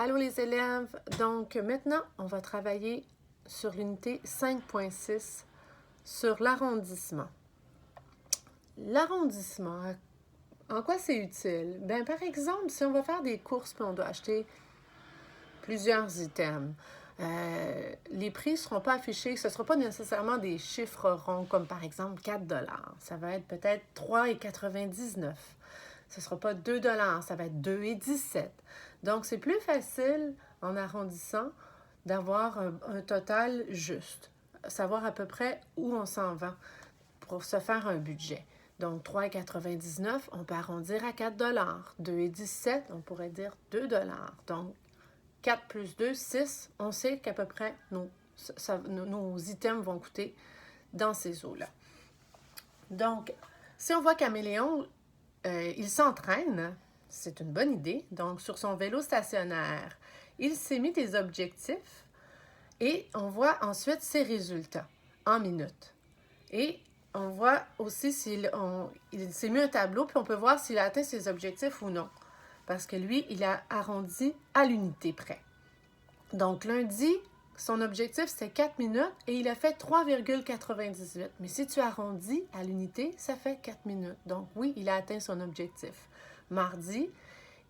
Allô les élèves, donc maintenant on va travailler sur l'unité 5.6 sur l'arrondissement. L'arrondissement, en quoi c'est utile? Bien, par exemple, si on va faire des courses puis on doit acheter plusieurs items, les prix ne seront pas affichés, ce ne sera pas nécessairement des chiffres ronds comme par exemple 4 $. Ça va être peut-être 3,99 $. Ce ne sera pas 2 $, ça va être 2,17 $. Donc, c'est plus facile, en arrondissant, d'avoir un total juste. Savoir à peu près où on s'en va pour se faire un budget. Donc, 3,99 $, on peut arrondir à 4 $. 2,17 $, on pourrait dire 2 $. Donc, 4 plus 2, 6. On sait qu'à peu près nos items vont coûter dans ces eaux-là. Donc, si on voit Caméléon, il s'entraîne, c'est une bonne idée. Donc, sur son vélo stationnaire, il s'est mis des objectifs et on voit ensuite ses résultats en minutes. Et on voit aussi s'il s'est mis un tableau, puis on peut voir s'il a atteint ses objectifs ou non. Parce que lui, il a arrondi à l'unité près. Donc, lundi, son objectif, c'était 4 minutes et il a fait 3,98. Mais si tu arrondis à l'unité, ça fait 4 minutes. Donc, oui, il a atteint son objectif. Mardi,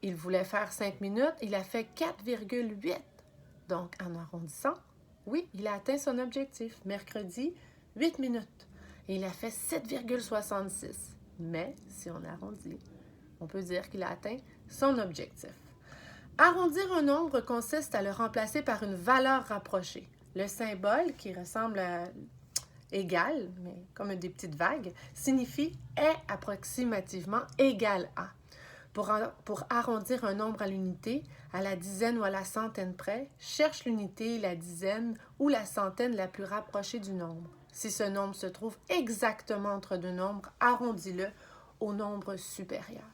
il voulait faire 5 minutes, il a fait 4,8. Donc, en arrondissant, oui, il a atteint son objectif. Mercredi, 8 minutes. Et il a fait 7,66. Mais, si on arrondit, on peut dire qu'il a atteint son objectif. Arrondir un nombre consiste à le remplacer par une valeur rapprochée. Le symbole, qui ressemble à égal, mais comme des petites vagues, signifie est approximativement égal à. Pour arrondir un nombre à l'unité, à la dizaine ou à la centaine près, cherche l'unité, la dizaine ou la centaine la plus rapprochée du nombre. Si ce nombre se trouve exactement entre deux nombres, arrondis-le au nombre supérieur.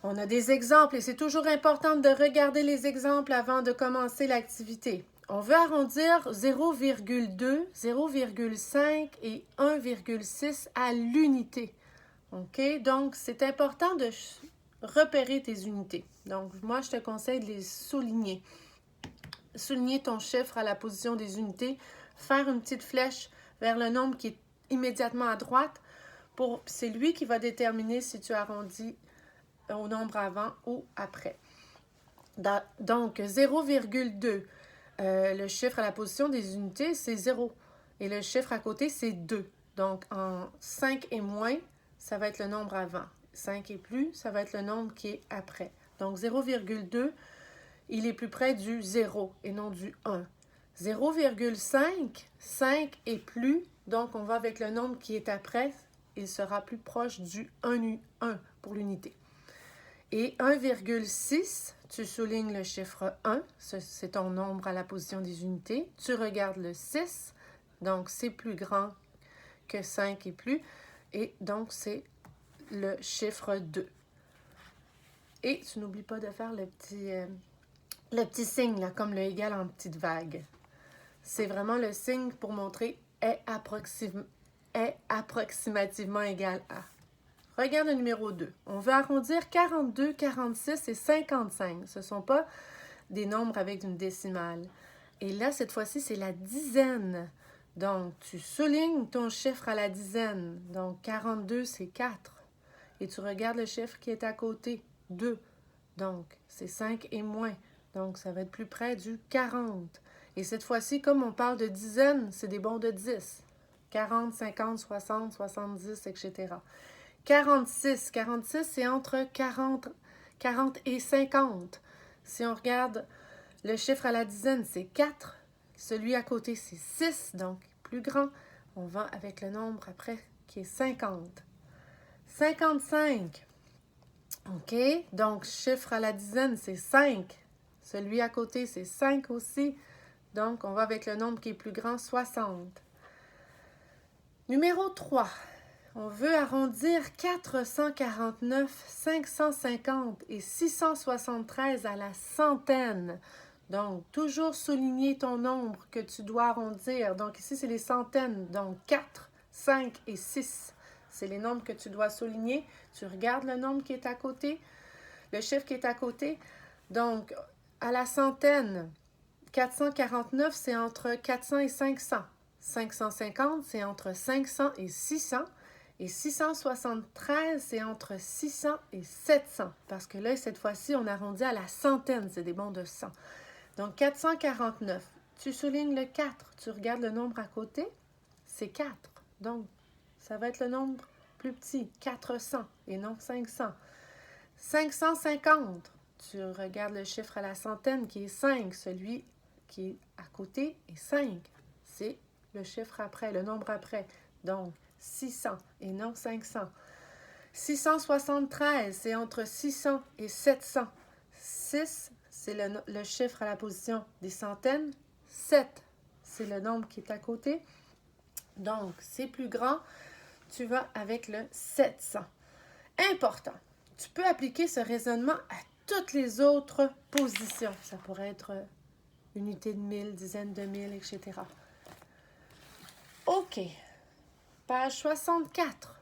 On a des exemples et c'est toujours important de regarder les exemples avant de commencer l'activité. On veut arrondir 0,2, 0,5 et 1,6 à l'unité. OK? Donc, c'est important de repérer tes unités. Donc, moi, je te conseille de les souligner. Souligner ton chiffre à la position des unités, faire une petite flèche vers le nombre qui est immédiatement à droite. C'est lui qui va déterminer si tu arrondis au nombre avant ou après. Donc, 0,2, le chiffre à la position des unités, c'est 0. Et le chiffre à côté, c'est 2. Donc, en 5 et moins, ça va être le nombre avant. 5 et plus, ça va être le nombre qui est après. Donc, 0,2, il est plus près du 0 et non du 1. 0,5, 5 et plus, donc on va avec le nombre qui est après, il sera plus proche du 1 pour l'unité. Et 1,6, tu soulignes le chiffre 1, c'est ton nombre à la position des unités. Tu regardes le 6, donc c'est plus grand que 5 et plus, et donc c'est le chiffre 2. Et tu n'oublies pas de faire le petit signe, là, comme le égal en petite vague. C'est vraiment le signe pour montrer est approximativement égal à. Regarde le numéro 2. On veut arrondir 42, 46 et 55. Ce ne sont pas des nombres avec une décimale. Et là, cette fois-ci, c'est la dizaine. Donc, tu soulignes ton chiffre à la dizaine. Donc, 42, c'est 4. Et tu regardes le chiffre qui est à côté, 2. Donc, c'est 5 et moins. Donc, ça va être plus près du 40. Et cette fois-ci, comme on parle de dizaines, c'est des bons de 10. 40, 50, 60, 70, etc. 46, c'est entre 40 et 50. Si on regarde le chiffre à la dizaine, c'est 4. Celui à côté, c'est 6, donc plus grand. On va avec le nombre après qui est 50. 55. OK, donc chiffre à la dizaine, c'est 5. Celui à côté, c'est 5 aussi. Donc, on va avec le nombre qui est plus grand, 60. Numéro 3. On veut arrondir 449, 550 et 673 à la centaine. Donc, toujours souligner ton nombre que tu dois arrondir. Donc, ici, c'est les centaines. Donc, 4, 5 et 6. C'est les nombres que tu dois souligner. Tu regardes le nombre qui est à côté, le chiffre qui est à côté. Donc, à la centaine. 449, c'est entre 400 et 500. 550, c'est entre 500 et 600. Et 673, c'est entre 600 et 700. Parce que là, cette fois-ci, on arrondit à la centaine. C'est des bons de 100. Donc, 449. Tu soulignes le 4. Tu regardes le nombre à côté. C'est 4. Donc, ça va être le nombre plus petit. 400 et non 500. 550. Tu regardes le chiffre à la centaine qui est 5. Celui qui est à côté est 5. C'est le chiffre après, le nombre après. Donc, 600 et non 500. 673, c'est entre 600 et 700. 6, c'est le chiffre à la position des centaines. 7, c'est le nombre qui est à côté. Donc, c'est plus grand. Tu vas avec le 700. Important. Tu peux appliquer ce raisonnement à toutes les autres positions. Ça pourrait être unité de mille, dizaine de mille, etc. OK. Page 64.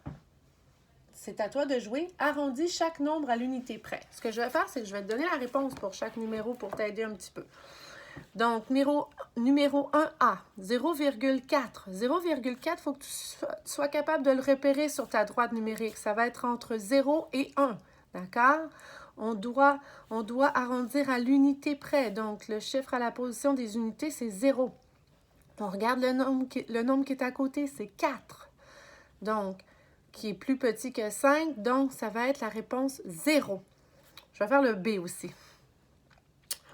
C'est à toi de jouer. Arrondis chaque nombre à l'unité près. Ce que je vais faire, c'est que je vais te donner la réponse pour chaque numéro pour t'aider un petit peu. Donc, numéro 1A, 0,4. 0,4, il faut que tu sois capable de le repérer sur ta droite numérique. Ça va être entre 0 et 1. D'accord? On doit arrondir à l'unité près. Donc, le chiffre à la position des unités, c'est 0. On regarde le nombre qui est à côté, c'est 4. Donc, qui est plus petit que 5. Donc, ça va être la réponse 0. Je vais faire le B aussi.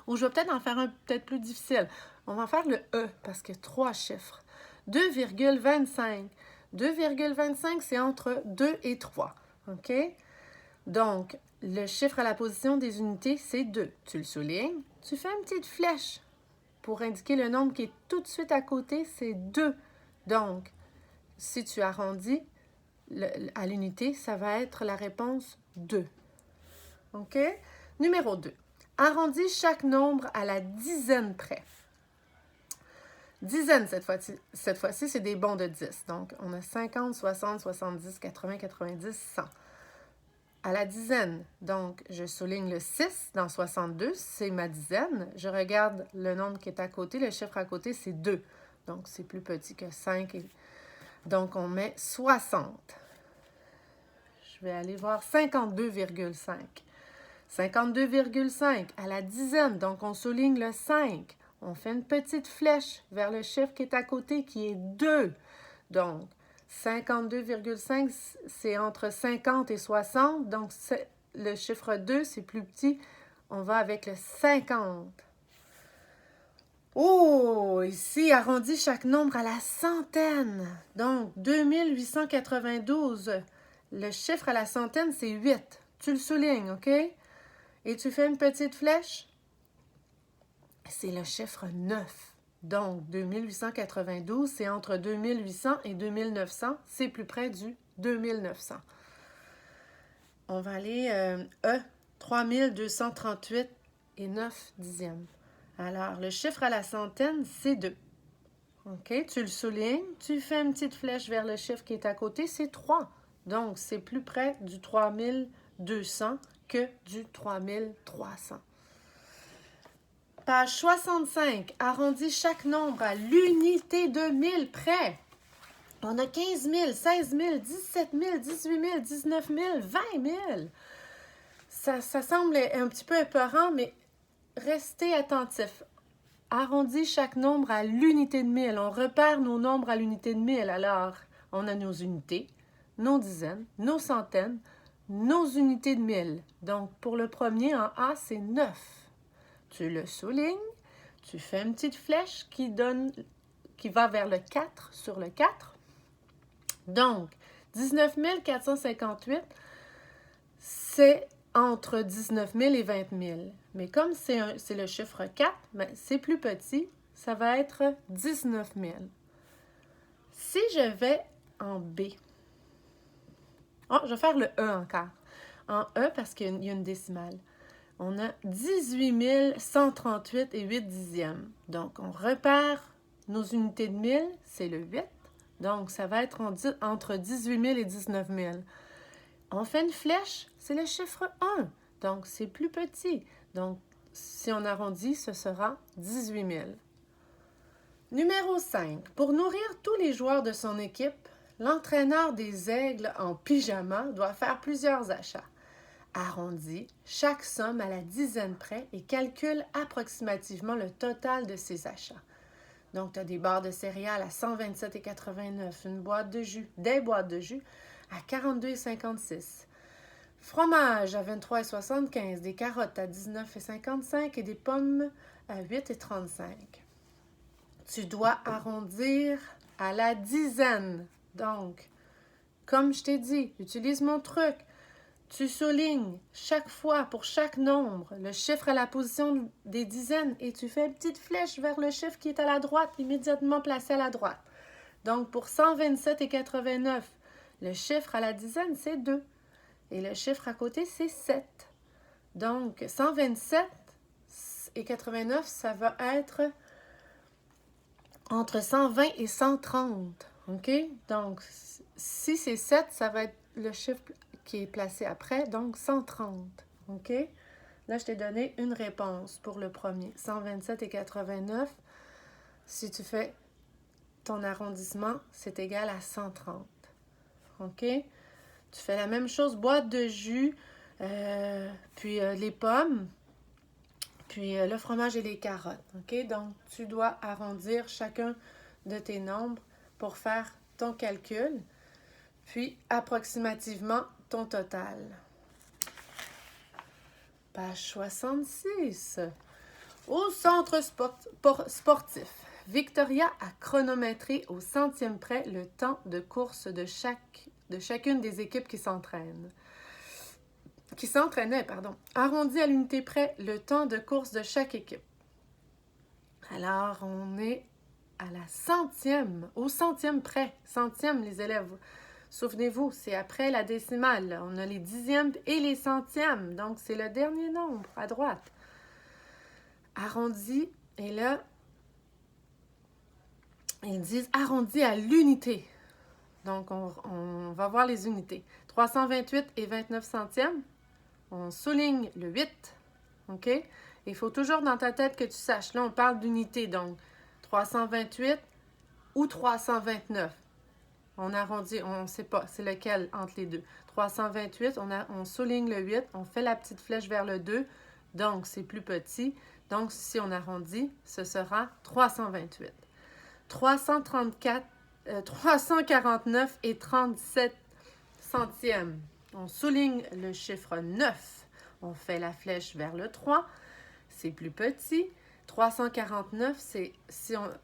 Ou je vais peut-être en faire un peut-être plus difficile. On va faire le E parce qu'il y a 3 chiffres. 2,25. 2,25, c'est entre 2 et 3. OK? Donc, le chiffre à la position des unités, c'est 2. Tu le soulignes. Tu fais une petite flèche pour indiquer le nombre qui est tout de suite à côté, c'est 2. Donc, si tu arrondis à l'unité, ça va être la réponse 2. OK? Numéro 2. Arrondis chaque nombre à la dizaine près. Dizaine, cette fois-ci, c'est des bons de 10. Donc, on a 50, 60, 70, 80, 90, 100. À la dizaine, donc, je souligne le 6 dans 62, c'est ma dizaine. Je regarde le nombre qui est à côté, le chiffre à côté, c'est 2. Donc, c'est plus petit que 5. Donc, on met 60. Je vais aller voir 52,5. 52,5 à la dizaine, donc on souligne le 5. On fait une petite flèche vers le chiffre qui est à côté, qui est 2. Donc, 52,5, c'est entre 50 et 60. Donc, le chiffre 2, c'est plus petit. On va avec le 50. Oh, ici, arrondis chaque nombre à la centaine. Donc, 2892. Le chiffre à la centaine, c'est 8. Tu le soulignes, OK? Et tu fais une petite flèche. C'est le chiffre 9. Donc, 2892, c'est entre 2800 et 2900. C'est plus près du 2900. On va aller E, 3238 et 9 dixièmes. Alors, le chiffre à la centaine, c'est 2. OK? Tu le soulignes. Tu fais une petite flèche vers le chiffre qui est à côté, c'est 3. Donc, c'est plus près du 3200 que du 3300. Page 65. Arrondis chaque nombre à l'unité de 1000 près. On a 15 000, 16 000, 17 000, 18 000, 19 000, 20 000. Ça semble un petit peu épeurant, mais restez attentifs. Arrondis chaque nombre à l'unité de 1000. On repère nos nombres à l'unité de 1000. Alors, on a nos unités, nos dizaines, nos centaines, nos unités de 1000. Donc, pour le premier, en A, c'est 9. Tu le soulignes, tu fais une petite flèche qui va vers le 4 sur le 4. Donc, 19 458, c'est entre 19 000 et 20 000. Mais comme c'est le chiffre 4, ben, c'est plus petit, ça va être 19 000. Si je vais en B, je vais faire le E encore. En E, parce qu'il y a une décimale. On a 18 138 et 8 dixièmes. Donc, on repère nos unités de 1000, c'est le 8. Donc, ça va être entre 18 000 et 19 000. On fait une flèche, c'est le chiffre 1. Donc, c'est plus petit. Donc, si on arrondit, ce sera 18 000. Numéro 5. Pour nourrir tous les joueurs de son équipe, l'entraîneur des Aigles en pyjama doit faire plusieurs achats. Arrondit chaque somme à la dizaine près et calcule approximativement le total de ses achats. Donc, tu as des barres de céréales à 127,89, une boîte de jus, des boîtes de jus à 42,56, fromage à 23,75, des carottes à 19,55 et des pommes à 8,35. Tu dois arrondir à la dizaine. Donc, comme je t'ai dit, utilise mon truc. Tu soulignes chaque fois, pour chaque nombre, le chiffre à la position des dizaines et tu fais une petite flèche vers le chiffre qui est à la droite, immédiatement placé à la droite. Donc, pour 127,89, le chiffre à la dizaine, c'est 2. Et le chiffre à côté, c'est 7. Donc, 127,89, ça va être entre 120 et 130. OK? Donc, si c'est 7, ça va être le chiffre qui est placé après, donc 130. OK? Là, je t'ai donné une réponse pour le premier. 127,89. Si tu fais ton arrondissement, c'est égal à 130. OK? Tu fais la même chose, boîte de jus, puis les pommes, puis le fromage et les carottes. OK? Donc, tu dois arrondir chacun de tes nombres pour faire ton calcul, puis approximativement ton total. Page 66. Au centre sportif, Victoria a chronométré au centième près le temps de course de chacune des équipes qui s'entraînaient. Arrondi à l'unité près le temps de course de chaque équipe. Alors, on est à la centième, au centième près. Centième, les élèves. Souvenez-vous, c'est après la décimale. On a les dixièmes et les centièmes. Donc, c'est le dernier nombre à droite. Arrondi, et là, ils disent arrondi à l'unité. Donc, on va voir les unités. 328 et 29 centièmes. On souligne le 8. OK? Il faut toujours dans ta tête que tu saches. Là, on parle d'unité. Donc, 328 ou 329. On arrondit, on ne sait pas c'est lequel entre les deux. 328, on souligne le 8, on fait la petite flèche vers le 2, donc c'est plus petit. Donc, si on arrondit, ce sera 328. 349 et 37 centièmes. On souligne le chiffre 9. On fait la flèche vers le 3. C'est plus petit. 349,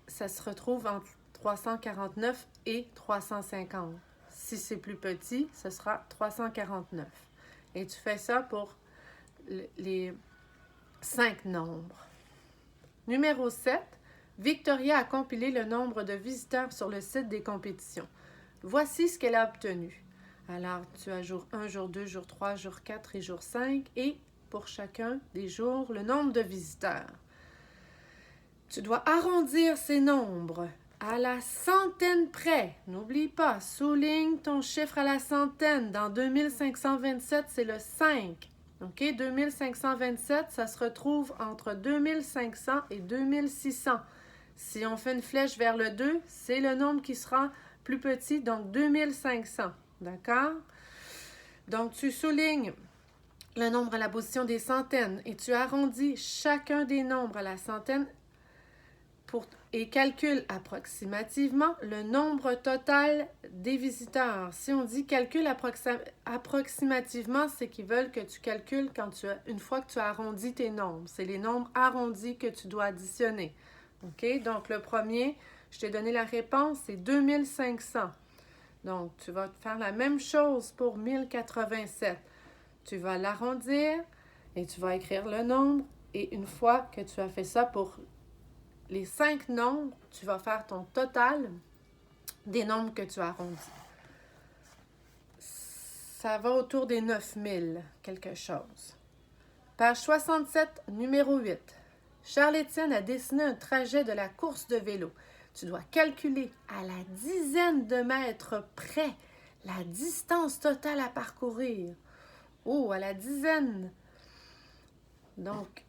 ça se retrouve entre 349 et 350. Si c'est plus petit, ce sera 349. Et tu fais ça pour les 5 nombres. Numéro 7. Victoria a compilé le nombre de visiteurs sur le site des compétitions. Voici ce qu'elle a obtenu. Alors, tu as jour 1, jour 2, jour 3, jour 4 et jour 5. Et pour chacun des jours, le nombre de visiteurs. Tu dois arrondir ces nombres à la centaine près. N'oublie pas, souligne ton chiffre à la centaine. Dans 2527, c'est le 5. OK? 2527, ça se retrouve entre 2500 et 2600. Si on fait une flèche vers le 2, c'est le nombre qui sera plus petit, donc 2500. D'accord? Donc, tu soulignes le nombre à la position des centaines et tu arrondis chacun des nombres à la centaine et calcule approximativement le nombre total des visiteurs. Si on dit calcule approximativement, c'est qu'ils veulent que tu calcules une fois que tu as arrondi tes nombres. C'est les nombres arrondis que tu dois additionner. OK? Donc, le premier, je t'ai donné la réponse, c'est 2500. Donc, tu vas faire la même chose pour 1087. Tu vas l'arrondir et tu vas écrire le nombre. Et une fois que tu as fait ça pour les 5 nombres, tu vas faire ton total des nombres que tu as arrondis. Ça va autour des 9000, quelque chose. Page 67, numéro 8. Charles-Étienne a dessiné un trajet de la course de vélo. Tu dois calculer à la dizaine de mètres près la distance totale à parcourir. Oh, à la dizaine. Donc,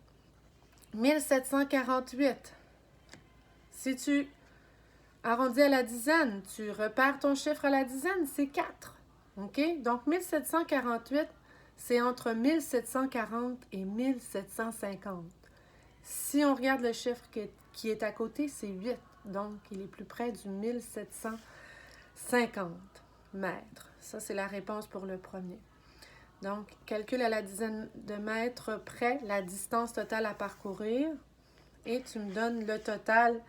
1748. Si tu arrondis à la dizaine, tu repères ton chiffre à la dizaine, c'est 4. OK? Donc, 1748, c'est entre 1740 et 1750. Si on regarde le chiffre qui est à côté, c'est 8. Donc, il est plus près du 1750 mètres. Ça, c'est la réponse pour le premier. Donc, calcule à la dizaine de mètres près la distance totale à parcourir et tu me donnes le total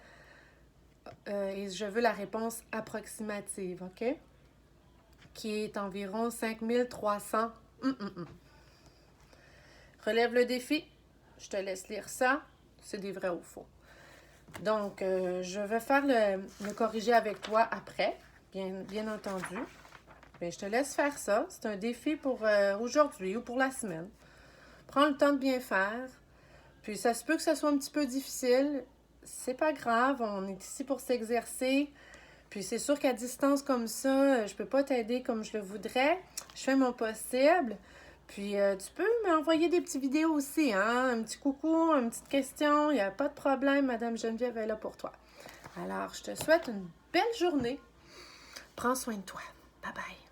et je veux la réponse approximative, OK? Qui est environ 5300. Relève le défi. Je te laisse lire ça. C'est des vrais ou faux. Donc, je vais faire le corriger avec toi après, bien entendu. Bien, je te laisse faire ça. C'est un défi pour aujourd'hui ou pour la semaine. Prends le temps de bien faire. Puis, ça se peut que ce soit un petit peu difficile. C'est pas grave. On est ici pour s'exercer. Puis, c'est sûr qu'à distance comme ça, je peux pas t'aider comme je le voudrais. Je fais mon possible. Puis, tu peux m'envoyer des petites vidéos aussi, hein? Un petit coucou, une petite question. Il n'y a pas de problème. Madame Geneviève est là pour toi. Alors, je te souhaite une belle journée. Prends soin de toi. Bye bye.